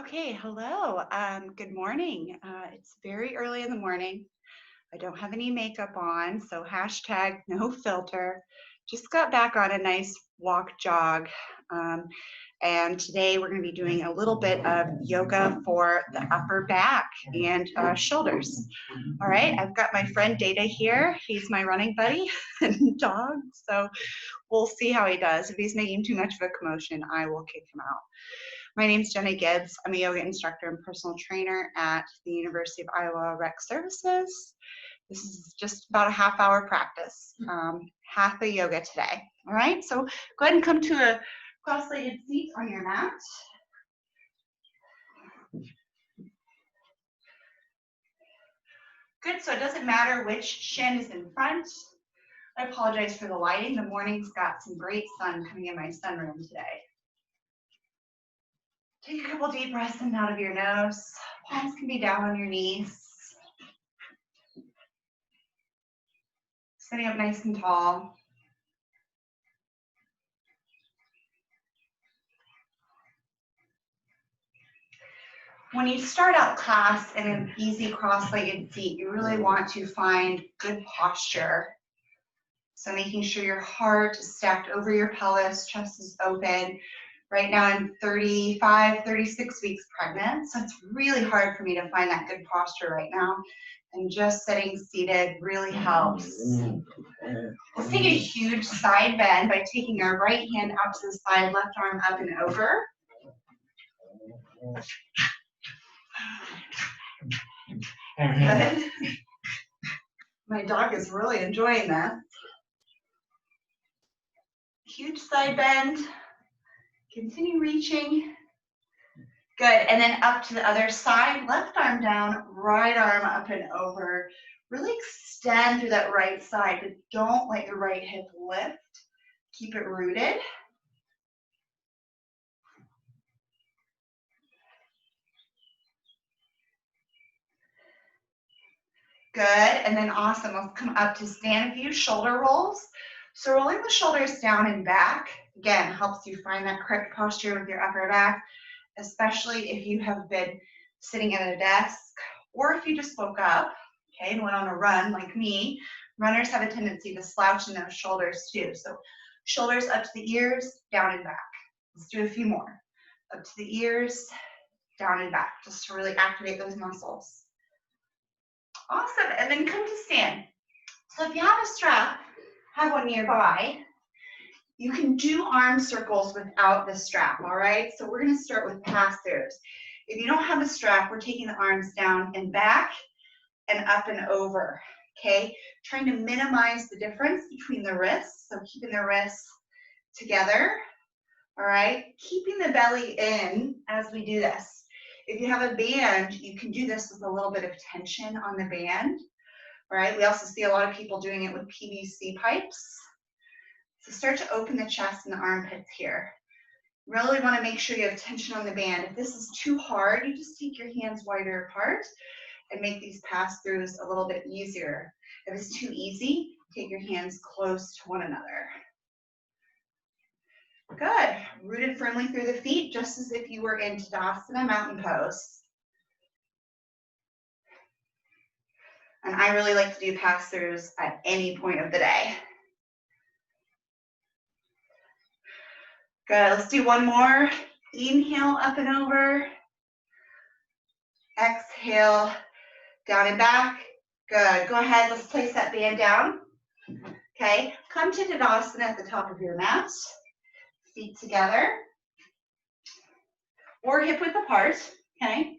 Okay, hello. Good morning. It's very early in the morning. I don't have any makeup on, so hashtag no filter. Just got back on a nice walk jog. Um, and today we're going to be doing a little bit of yoga for the upper back and shoulders. All right, I've got my friend Data here. He's my running buddy and dog. So we'll see how he does. If he's making too much of a commotion, I will kick him out. My name is Jenna Gibbs. I'm a yoga instructor and personal trainer at the University of Iowa Rec Services. This is just about a half-hour practice, Hatha yoga today. All right, so go ahead and come to a cross-legged seat on your mat. Good, so it doesn't matter which shin is in front. I apologize for the lighting. The morning's got some great sun coming in my sunroom today. Take a couple deep breaths in and out of your nose. Palms can be down on your knees. Sitting up nice and tall. When you start out class in an easy cross-legged seat, you really want to find good posture. So making sure your heart is stacked over your pelvis, chest is open. Right now I'm 35, 36 weeks pregnant, so it's really hard for me to find that good posture right now. And just sitting seated really helps. Let's take a huge side bend by taking our right hand out to the side, left arm up and over. Good. My dog is really enjoying this. Huge side bend. Continue reaching. Good, and then up to the other side, left arm down, right arm up and over. Really extend through that right side, but don't let your right hip lift. Keep it rooted. Good, and then awesome. Let's come up to stand view shoulder rolls. So rolling the shoulders down and back, again, helps you find that correct posture with your upper back, especially if you have been sitting at a desk or if you just woke up, okay, and went on a run like me. Runners have a tendency to slouch in those shoulders too. So shoulders up to the ears, down and back. Let's do a few more. Up to the ears, down and back, just to really activate those muscles. Awesome, and then come to stand. So if you have a strap, have one nearby. You can do arm circles without the strap, all right? So we're gonna start with pass-throughs. If you don't have a strap, we're taking the arms down and back and up and over, okay? Trying to minimize the difference between the wrists, so keeping the wrists together, all right? Keeping the belly in as we do this. If you have a band, you can do this with a little bit of tension on the band, all right? We also see a lot of people doing it with PVC pipes. So start to open the chest and the armpits here. Really want to make sure you have tension on the band. If this is too hard, you just take your hands wider apart and make these pass-throughs a little bit easier. If it's too easy, take your hands close to one another. Good. Rooted firmly through the feet, just as if you were in Tadasana, mountain pose. And I really like to do pass-throughs at any point of the day. Good, let's do one more. Inhale, up and over. Exhale, down and back. Good, go ahead, let's place that band down. Okay, come to Tadasana at the top of your mat. Feet together. Or hip width apart, okay?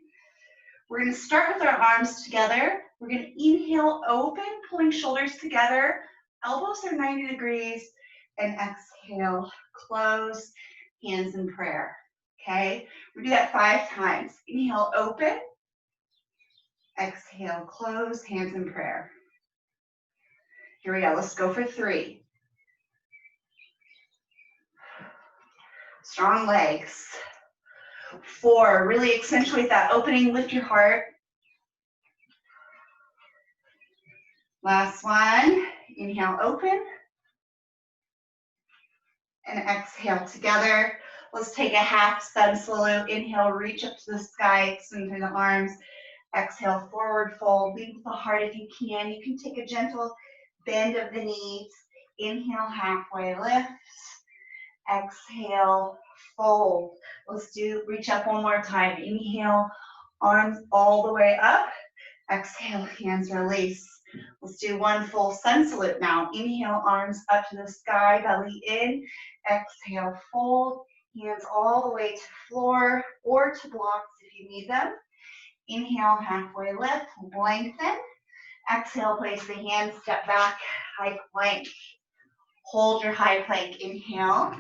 We're gonna start with our arms together. We're gonna inhale, open, pulling shoulders together. Elbows are 90 degrees. And exhale, close, hands in prayer, okay? We do that 5 times. Inhale, open. Exhale, close, hands in prayer. Here we go, let's go for 3. Strong legs. 4, really accentuate that opening, lift your heart. Last one, inhale, open. And exhale together. Let's take a half sun salute. Inhale, reach up to the sky, extend through the arms. Exhale, forward fold. Lead with the heart if you can. You can take a gentle bend of the knees. Inhale, halfway lift. Exhale, fold. Let's do reach up one more time. Inhale, arms all the way up. Exhale, hands release. Let's do one full sun salute now. Inhale, arms up to the sky, belly in. Exhale, fold. Hands all the way to floor or to blocks if you need them. Inhale, halfway lift, lengthen. Exhale, place the hands, step back, high plank. Hold your high plank. Inhale.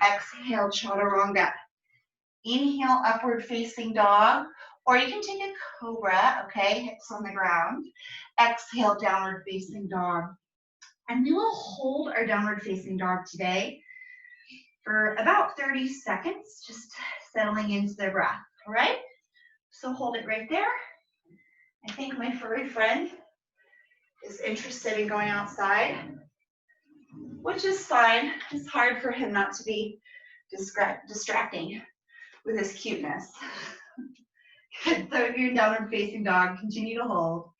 Exhale, chaturanga. Inhale, upward facing dog. Or you can take a cobra, okay, hips on the ground. Exhale, downward facing dog. And we will hold our downward facing dog today for about 30 seconds, just settling into the breath, all right? So hold it right there. I think my furry friend is interested in going outside, which is fine. It's hard for him not to be distracting with his cuteness. So if you're downward facing dog, continue to hold.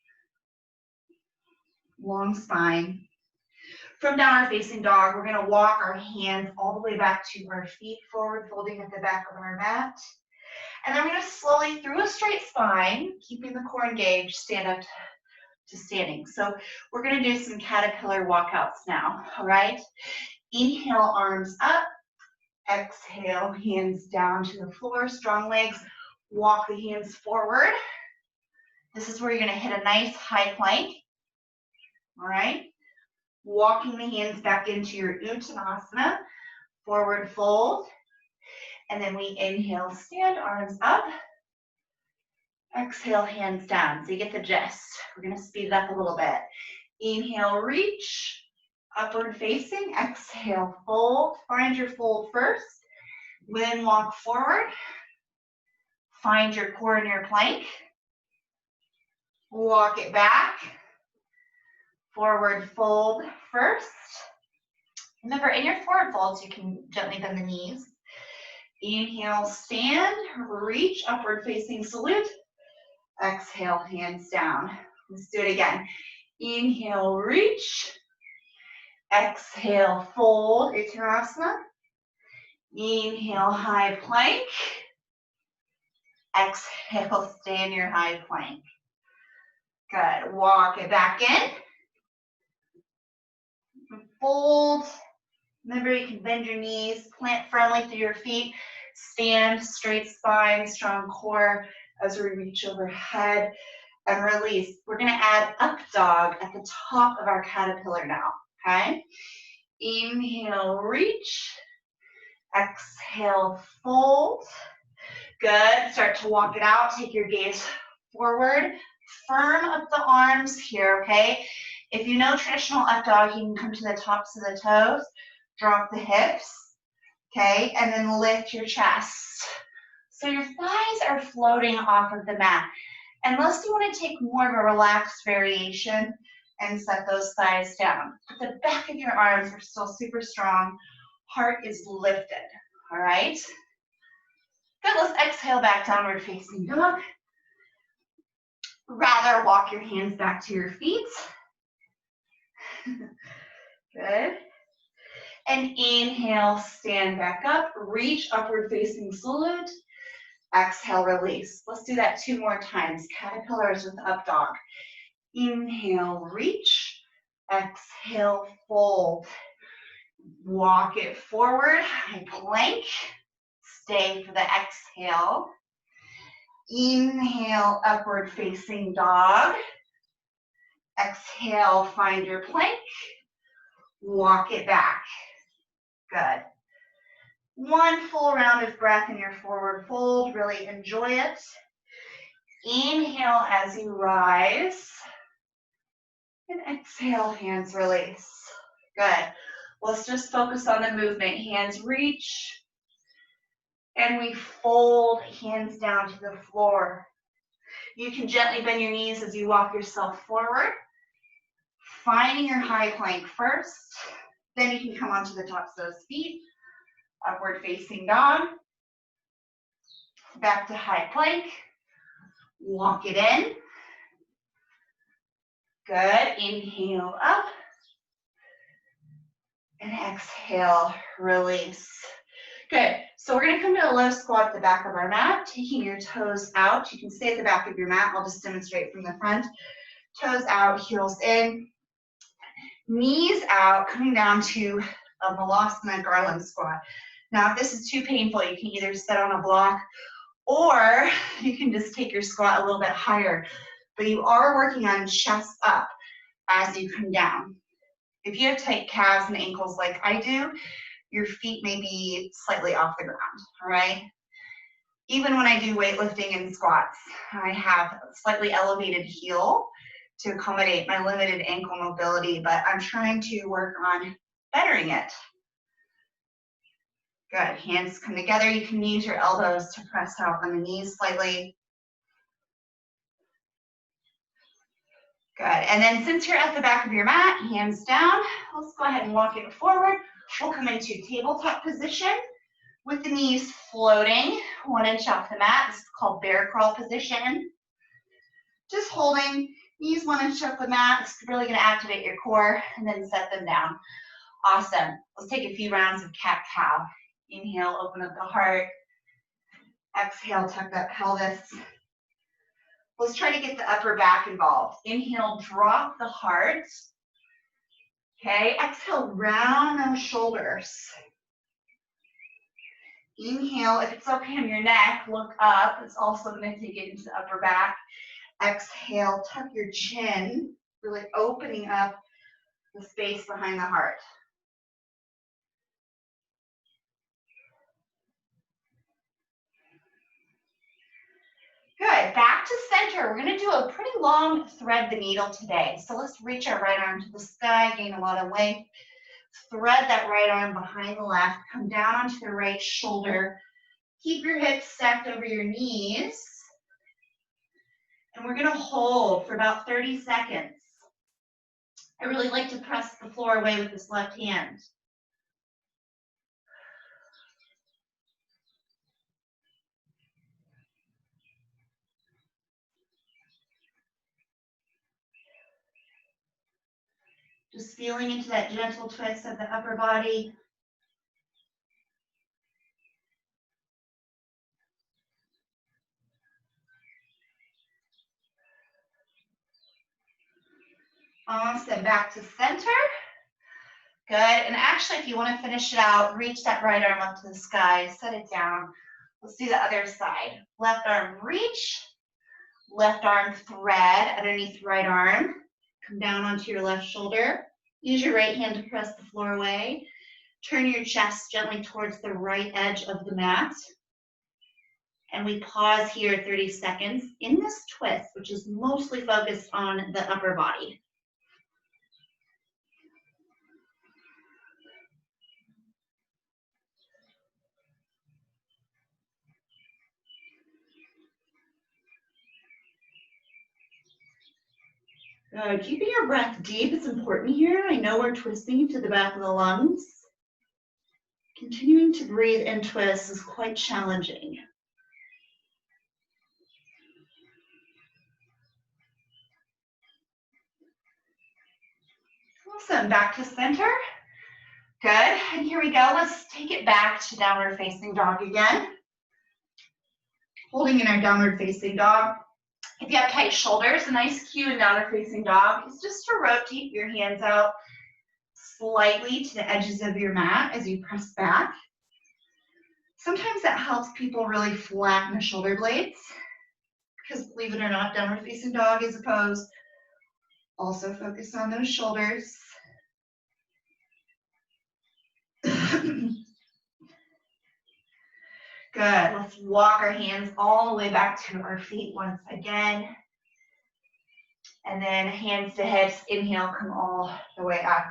Long spine. From downward facing dog, we're gonna walk our hands all the way back to our feet, forward folding at the back of our mat. And then we're gonna slowly, through a straight spine, keeping the core engaged, stand up to standing. So we're gonna do some caterpillar walkouts now, all right? Inhale, arms up. Exhale, hands down to the floor, strong legs. Walk the hands forward. This is where you're gonna hit a nice high plank, all right? Walking the hands back into your Uttanasana, forward fold. And then we inhale, stand, arms up. Exhale, hands down. So you get the gist. We're gonna speed it up a little bit. Inhale, reach, upward facing. Exhale, fold. Find your fold first. Then walk forward. Find your core in your plank. Walk it back. Forward fold first. Remember, in your forward folds, you can gently bend the knees. Inhale, stand, reach, upward facing salute. Exhale, hands down. Let's do it again. Inhale, reach. Exhale, fold, Uttanasana. Inhale, high plank. Exhale, stay in your high plank. Good. Walk it back in. Fold. Remember, you can bend your knees, plant firmly through your feet, stand, straight spine, strong core as we reach overhead and release. We're going to add up dog at the top of our caterpillar now, okay? Inhale, reach. Exhale, fold. Good. Start to walk it out. Take your gaze forward. Firm up the arms here, okay? If you know traditional up dog, you can come to the tops of the toes. Drop the hips, okay? And then lift your chest. So your thighs are floating off of the mat. Unless you want to take more of a relaxed variation and set those thighs down. But the back of your arms are still super strong. Heart is lifted, all right? Good, let's exhale back, downward facing dog. Rather walk your hands back to your feet. Good. And inhale, stand back up, reach, upward facing salute. Exhale, release. Let's do that 2 more times. Caterpillars with up dog. Inhale, reach. Exhale, fold. Walk it forward, high plank. Stay for the exhale. Inhale, upward facing dog. Exhale, find your plank. Walk it back. Good. 1 full round of breath in your forward fold. Really enjoy it. Inhale as you rise. And exhale, hands release. Good. Let's just focus on the movement. Hands reach. And we fold, hands down to the floor. You can gently bend your knees as you walk yourself forward. Finding your high plank first. Then you can come onto the tops of those feet. Upward facing dog. Back to high plank. Walk it in. Good. Inhale up. And exhale, release. Good. So we're going to come to a low squat at the back of our mat, taking your toes out. You can stay at the back of your mat. I'll just demonstrate from the front. Toes out, heels in. Knees out, coming down to a Malasana garland squat. Now, if this is too painful, you can either sit on a block or you can just take your squat a little bit higher. But you are working on chest up as you come down. If you have tight calves and ankles like I do, your feet may be slightly off the ground, all right? Even when I do weightlifting and squats, I have a slightly elevated heel to accommodate my limited ankle mobility, but I'm trying to work on bettering it. Good, hands come together. You can use your elbows to press out on the knees slightly. Good, and then since you're at the back of your mat, hands down, let's go ahead and walk it forward. We'll come into tabletop position with the knees floating 1 inch off the mat. This is called bear crawl position. Just holding knees 1 inch off the mat. It's really going to activate your core, and then set them down. Awesome. Let's take a few rounds of cat-cow. Inhale, open up the heart. Exhale, tuck that pelvis. Let's try to get the upper back involved. Inhale, drop the heart. Okay, exhale, round those shoulders. Inhale, if it's okay on your neck, look up. It's also going to take it into the upper back. Exhale, tuck your chin, really opening up the space behind the heart. Good, back to center. We're going to do a pretty long thread the needle today. So let's reach our right arm to the sky, gain a lot of length. Thread that right arm behind the left, come down onto the right shoulder. Keep your hips stacked over your knees. And we're going to hold for about 30 seconds. I really like to press the floor away with this left hand. Just feeling into that gentle twist of the upper body. Awesome, back to center. Good, and actually if you want to finish it out, reach that right arm up to the sky, set it down. Let's do the other side. Left arm reach, left arm thread underneath right arm. Come down onto your left shoulder. Use your right hand to press the floor away. Turn your chest gently towards the right edge of the mat. And we pause here 30 seconds in this twist, which is mostly focused on the upper body. Keeping your breath deep is important here. I know we're twisting to the back of the lungs. Continuing to breathe and twist is quite challenging. Awesome, back to center. Good, and here we go. Let's take it back to downward facing dog again. Holding in our downward facing dog. If you have tight shoulders, a nice cue in downward facing dog is just to rotate your hands out slightly to the edges of your mat as you press back. Sometimes that helps people really flatten the shoulder blades, because believe it or not, downward facing dog is opposed. Also focus on those shoulders. Good, let's walk our hands all the way back to our feet once again. And then hands to hips, inhale, come all the way up.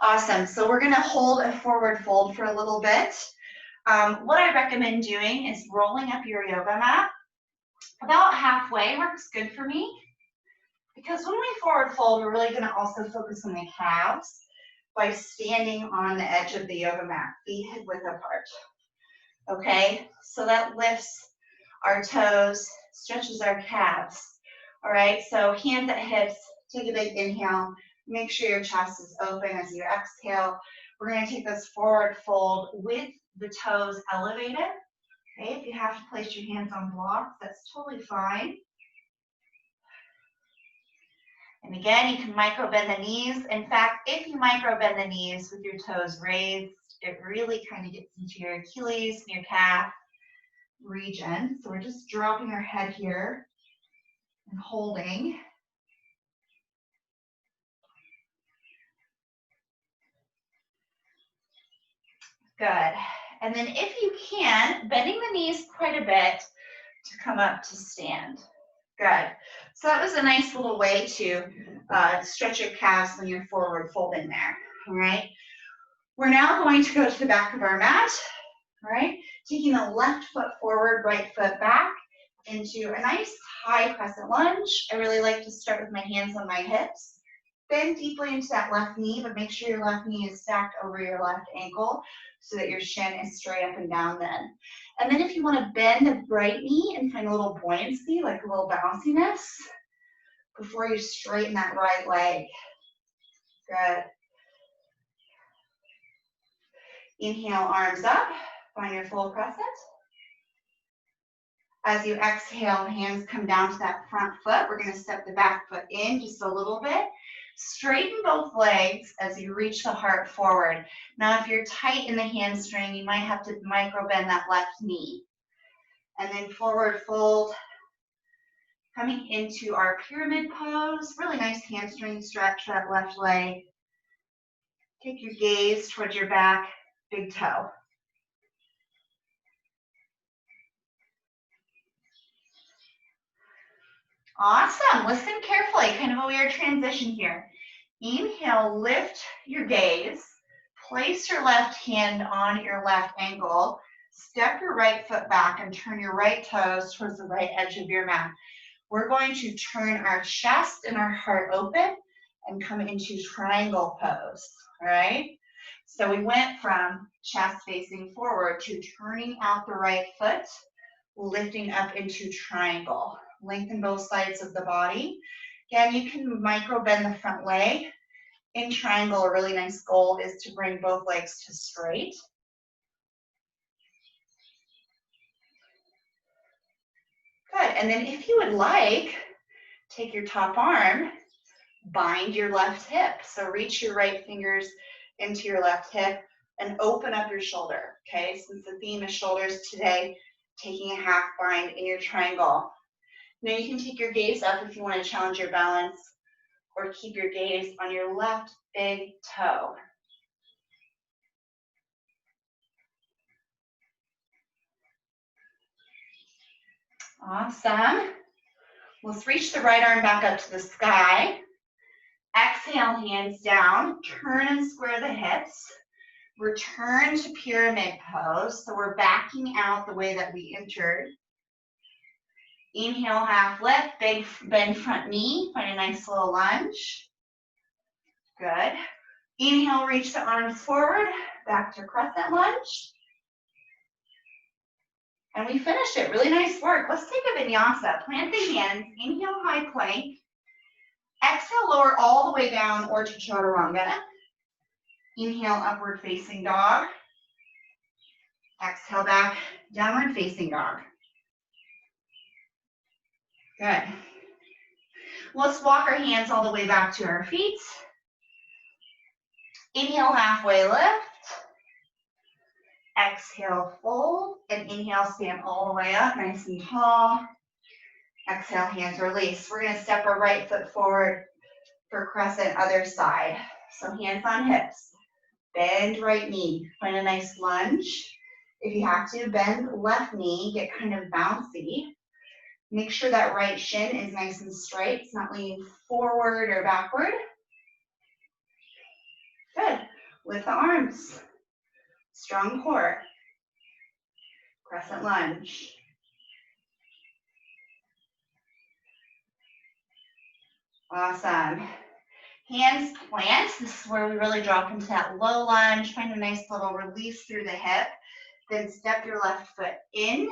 Awesome, so we're gonna hold a forward fold for a little bit. What I recommend doing is rolling up your yoga mat. About halfway works good for me, because when we forward fold, we're really gonna also focus on the calves. by standing on the edge of the yoga mat, feet hip width apart. Okay, so that lifts our toes, stretches our calves. All right, so hands at hips, take a big inhale. Make sure your chest is open as you exhale. We're going to take this forward fold with the toes elevated. Okay, if you have to place your hands on blocks, that's totally fine. And again, you can micro bend the knees. In fact, if you micro bend the knees with your toes raised, it really kind of gets into your Achilles and your calf region. So we're just dropping our head here and holding. Good. And then if you can, bending the knees quite a bit to come up to stand. Good. So that was a nice little way to stretch your calves when you're forward folding there. All right. We're now going to go to the back of our mat. All right. Taking the left foot forward, right foot back into a nice high crescent lunge. I really like to start with my hands on my hips. Bend deeply into that left knee, but make sure your left knee is stacked over your left ankle so that your shin is straight up and down then. And then if you want to bend the right knee and find a little buoyancy, like a little bounciness, before you straighten that right leg. Good. Inhale, arms up. Find your full crescent. As you exhale, hands come down to that front foot. We're going to step the back foot in just a little bit. Straighten both legs as you reach the heart forward. Now, if you're tight in the hamstring, you might have to micro bend that left knee. And then forward fold, coming into our pyramid pose. Really nice hamstring stretch, that left leg. Take your gaze towards your back, big toe. Awesome. Listen carefully, kind of a weird transition here. Inhale, lift your gaze. Place your left hand on your left ankle. Step your right foot back and turn your right toes towards the right edge of your mat. We're going to turn our chest and our heart open and come into triangle pose, all right? So we went from chest facing forward to turning out the right foot, lifting up into triangle. Lengthen both sides of the body. Again, you can micro bend the front leg. In triangle, a really nice goal is to bring both legs to straight. Good, and then if you would like, take your top arm, bind your left hip. So reach your right fingers into your left hip and open up your shoulder, okay? Since the theme is shoulders today, taking a half bind in your triangle. Now you can take your gaze up if you want to challenge your balance, or keep your gaze on your left big toe. Awesome. Let's reach the right arm back up to the sky. Exhale, hands down. Turn and square the hips. Return to pyramid pose. So we're backing out the way that we entered. Inhale, half lift, big bend front knee. Find a nice little lunge. Good. Inhale, reach the arms forward, back to crescent lunge. And we finished it. Really nice work. Let's take a vinyasa. Plant the hands. Inhale, high plank. Exhale, lower all the way down or to chaturanga. Inhale, upward facing dog. Exhale, back, downward facing dog. Good. Let's walk our hands all the way back to our feet. Inhale, halfway lift. Exhale, fold. And inhale, stand all the way up, nice and tall. Exhale, hands release. We're going to step our right foot forward for crescent, other side. So hands on hips. Bend right knee. Find a nice lunge. If you have to, bend left knee. Get kind of bouncy. Make sure that right shin is nice and straight. It's not leaning forward or backward. Good. Lift the arms. Strong core. Crescent lunge. Awesome. Hands plant. This is where we really drop into that low lunge. Find a nice little release through the hip. Then step your left foot in.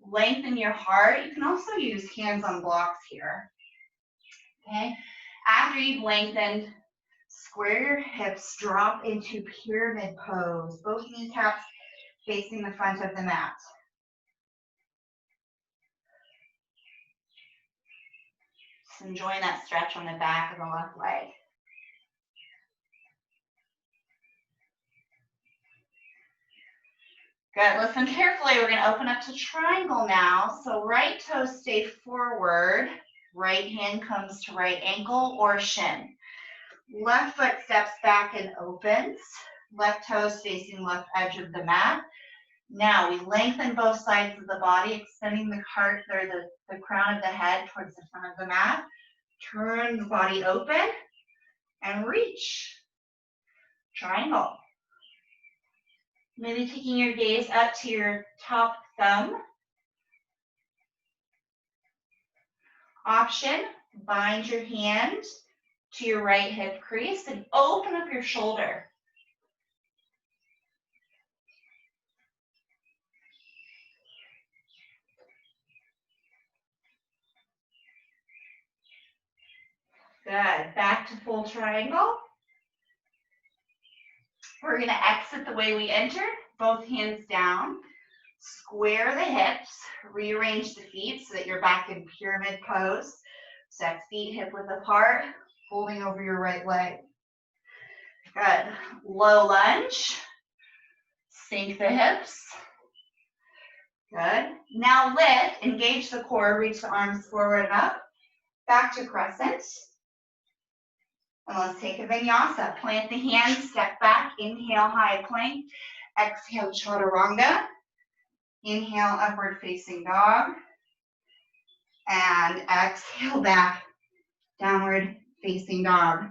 Lengthen your heart. You can also use hands on blocks here. Okay. After you've lengthened, square your hips, drop into pyramid pose. Both kneecaps facing the front of the mat. Just enjoying that stretch on the back of the left leg. Good. Listen carefully. We're going to open up to triangle now. So right toes stay forward. Right hand comes to right ankle or shin. Left foot steps back and opens. Left toes facing left edge of the mat. Now we lengthen both sides of the body, extending the heart or the crown of the head towards the front of the mat. Turn the body open and reach. Triangle. Maybe taking your gaze up to your top thumb. Option, bind your hand to your right hip crease and open up your shoulder. Good. Back to full triangle. We're going to exit the way we entered, both hands down. Square the hips, rearrange the feet so that you're back in pyramid pose. So that's feet hip width apart, folding over your right leg. Good. Low lunge. Sink the hips. Good. Now lift, engage the core, reach the arms forward and up. Back to crescent. And let's take a vinyasa. Plant the hands, step back, inhale, high plank. Exhale, chaturanga. Inhale, upward facing dog. And exhale back, downward facing dog.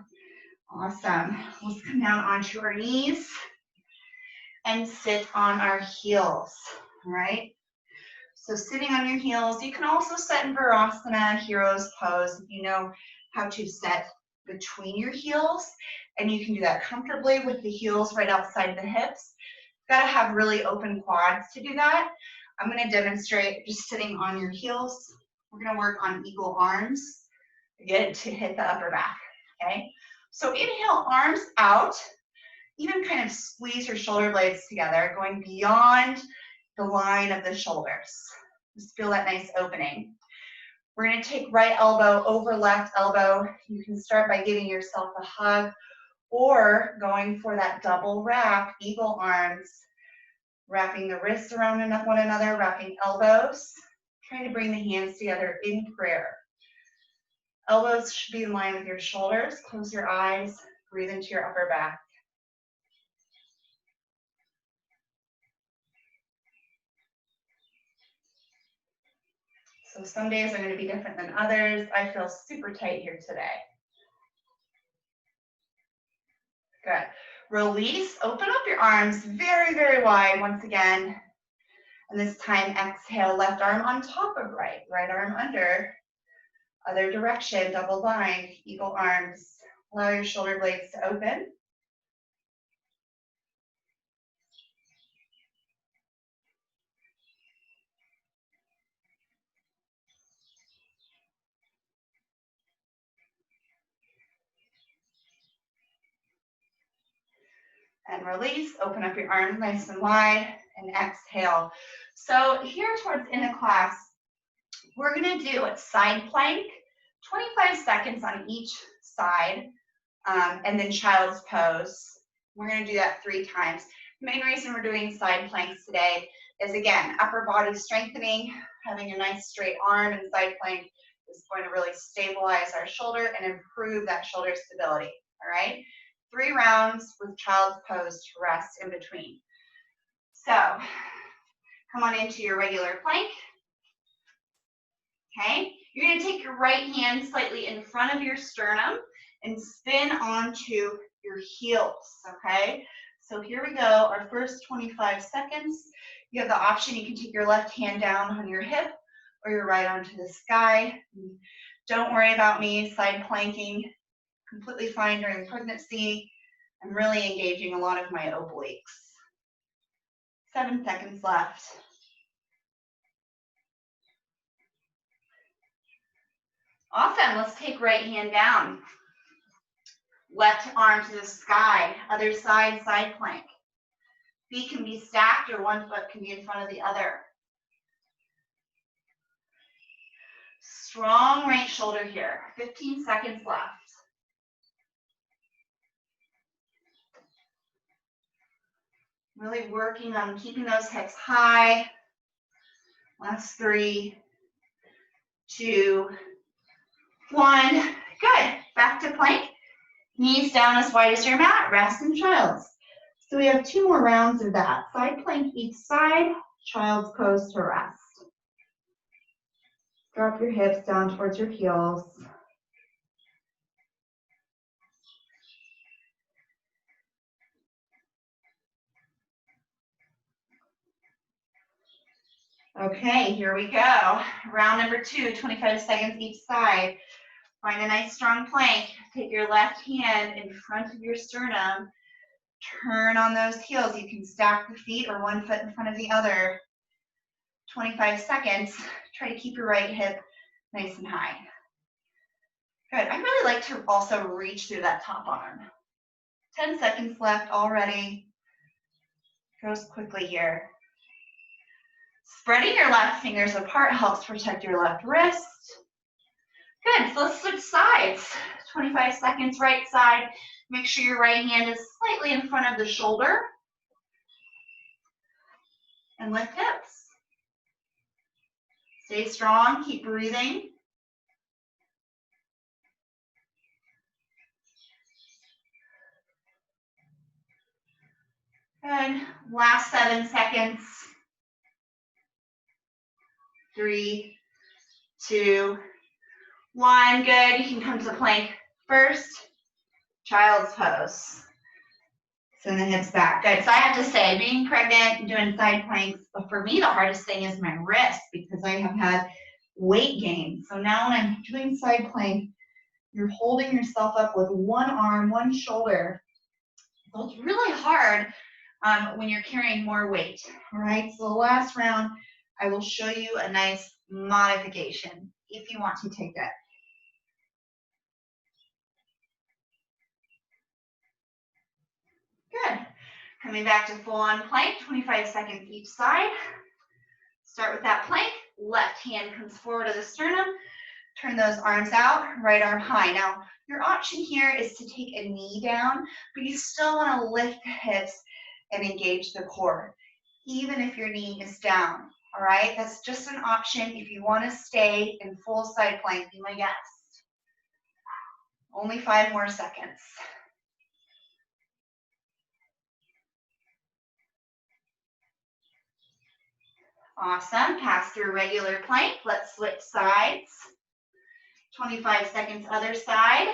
Awesome. Let's come down onto our knees and sit on our heels, all right? So sitting on your heels, you can also set in Virasana, hero's pose, if you know how to set between your heels, and you can do that comfortably with the heels right outside the hips. You've got to have really open quads to do that. I'm going to demonstrate just sitting on your heels. We're going to work on eagle arms, again, to hit the upper back, okay? So inhale, arms out, even kind of squeeze your shoulder blades together, going beyond the line of the shoulders. Just feel that nice opening. We're going to take right elbow over left elbow. You can start by giving yourself a hug or going for that double wrap, eagle arms, wrapping the wrists around one another, wrapping elbows, trying to bring the hands together in prayer. Elbows should be in line with your shoulders. Close your eyes, breathe into your upper back. So some days are going to be different than others. I feel super tight here today. Good. Release, open up your arms very, very wide once again. And this time, exhale, left arm on top of right, right arm under. Other direction, double bind, eagle arms. Allow your shoulder blades to open. And release, open up your arms nice and wide, and exhale. So here towards end of class, we're going to do a side plank, 25 seconds on each side, and then child's pose. We're going to do that 3 times. The main reason we're doing side planks today is, again, upper body strengthening. Having a nice straight arm and side plank is going to really stabilize our shoulder and improve that shoulder stability, all right? 3 rounds with child's pose to rest in between. So come on into your regular plank. Okay, you're going to take your right hand slightly in front of your sternum and spin onto your heels, okay? So here we go, our first 25 seconds. You have the option, you can take your left hand down on your hip or your right arm to the sky. Don't worry about me side planking. completely fine during pregnancy. I'm really engaging a lot of my obliques. 7 seconds left. Awesome, let's take right hand down. Left arm to the sky, other side, side plank. Feet can be stacked or one foot can be in front of the other. Strong right shoulder here, 15 seconds left. Really working on keeping those hips high. Last 3, 2, 1. Good. Back to plank. Knees down as wide as your mat. Rest in child's. So we have 2 more rounds of that. Side plank each side. Child's pose to rest. Drop your hips down towards your heels. Okay, here we go. Round number 2, 25 seconds each side. Find a nice strong plank. Take your left hand in front of your sternum. Turn on those heels. You can stack the feet or one foot in front of the other. 25 seconds. Try to keep your right hip nice and high. Good. I really like to also reach through that top arm. 10 seconds left already. Goes quickly here. Spreading your left fingers apart helps protect your left wrist. Good. So let's switch sides. 25 seconds right side. Make sure your right hand is slightly in front of the shoulder. And lift hips. Stay strong. Keep breathing. Good. Last 7 seconds. 3, 2, 1. Good. You can come to plank first. Child's pose. Send the hips back. Good. So I have to say, being pregnant and doing side planks, for me, the hardest thing is my wrist because I have had weight gain. So now when I'm doing side plank, you're holding yourself up with one arm, one shoulder. So it's really hard when you're carrying more weight. All right. So the last round, I will show you a nice modification if you want to take it. Good. Coming back to full-on plank, 25 seconds each side. Start with that plank. Left hand comes forward to the sternum. Turn those arms out, right arm high. Now, your option here is to take a knee down, but you still want to lift the hips and engage the core, even if your knee is down. All right? That's just an option if you want to stay in full side plank, be my guest. Only 5 more seconds. Awesome. Pass through regular plank. Let's switch sides. 25 seconds other side.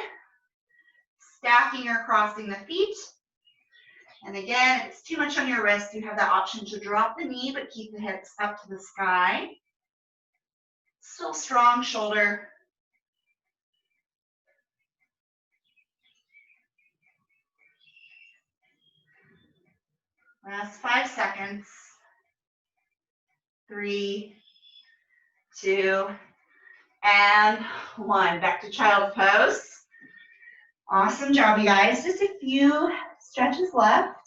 Stacking or crossing the feet. And again, if it's too much on your wrist, you have the option to drop the knee, but keep the hips up to the sky. Still strong shoulder. Last 5 seconds. 3, 2, and 1. Back to child's pose. Awesome job, you guys. Just a few stretches left.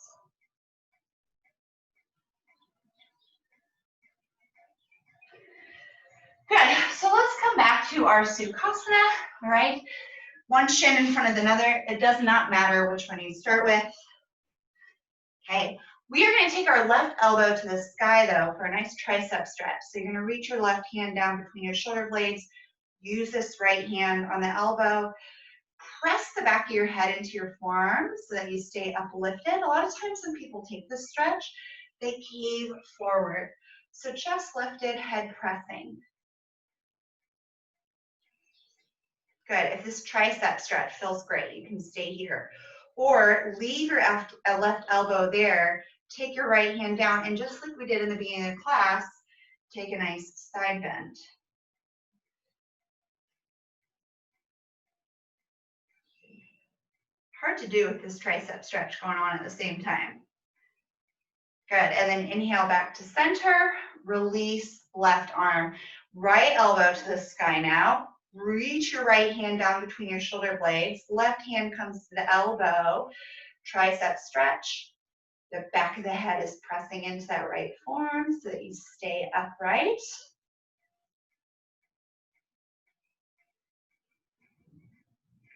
Good. So let's come back to our Sukhasana. All right. One shin in front of another. It does not matter which one you start with. Okay. We are going to take our left elbow to the sky, though, for a nice tricep stretch. So you're going to reach your left hand down between your shoulder blades. Use this right hand on the elbow. Press the back of your head into your forearms so that you stay uplifted. A lot of times when people take this stretch, they cave forward. So chest lifted, head pressing. Good. If this tricep stretch feels great, you can stay here. Or leave your left elbow there, take your right hand down, and just like we did in the beginning of class, take a nice side bend. Hard to do with this tricep stretch going on at the same time. Good, and then inhale back to center, release left arm. Right elbow to the sky now. Reach your right hand down between your shoulder blades. Left hand comes to the elbow. Tricep stretch. The back of the head is pressing into that right form so that you stay upright.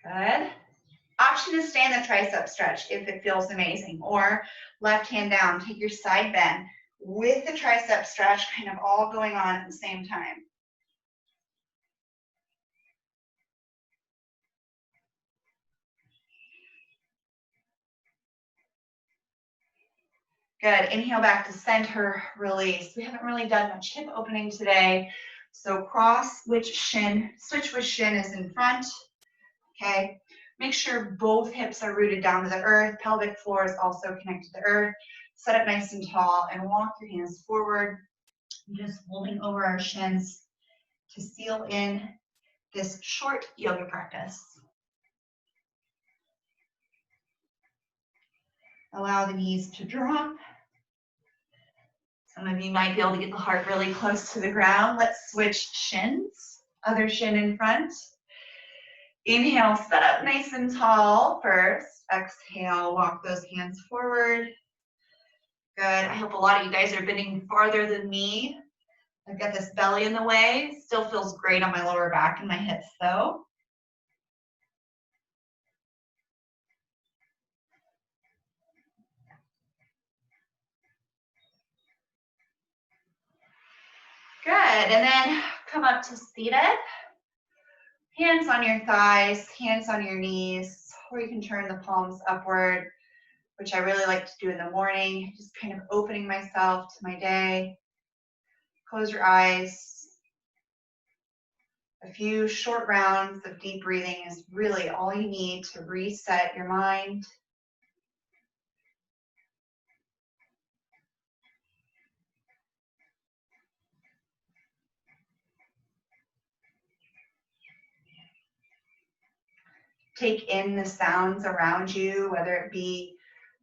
Good. Option to stay in the tricep stretch if it feels amazing, or left hand down, take your side bend with the tricep stretch kind of all going on at the same time. Good, inhale back to center, release. We haven't really done much hip opening today, so cross which shin, switch which shin is in front, okay? Make sure both hips are rooted down to the earth, pelvic floor is also connected to the earth. Set up nice and tall and walk your hands forward, just holding over our shins to seal in this short yoga practice. Allow the knees to drop. Some of you might be able to get the heart really close to the ground. Let's switch shins. Other shin in front. Inhale, set up nice and tall first. Exhale, walk those hands forward. Good. I hope a lot of you guys are bending farther than me. I've got this belly in the way. Still feels great on my lower back and my hips though. Good, and then come up to seated. Hands on your thighs, hands on your knees, or you can turn the palms upward, which I really like to do in the morning, just kind of opening myself to my day. Close your eyes. A few short rounds of deep breathing is really all you need to reset your mind. Take in the sounds around you, whether it be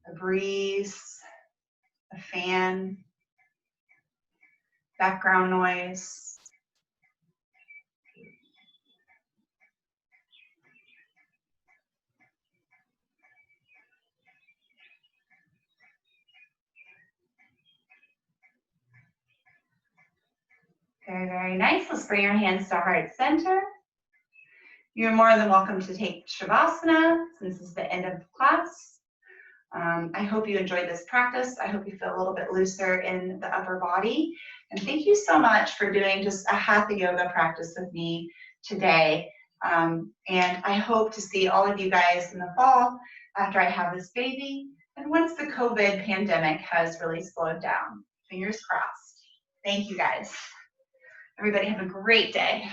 a breeze, a fan, background noise. Very, very nice. Let's bring your hands to heart center. You're more than welcome to take Shavasana since it's the end of class. I hope you enjoyed this practice. I hope you feel a little bit looser in the upper body. And thank you so much for doing just a Hatha yoga practice with me today. And I hope to see all of you guys in the fall after I have this baby and once the COVID pandemic has really slowed down. Fingers crossed. Thank you guys. Everybody have a great day.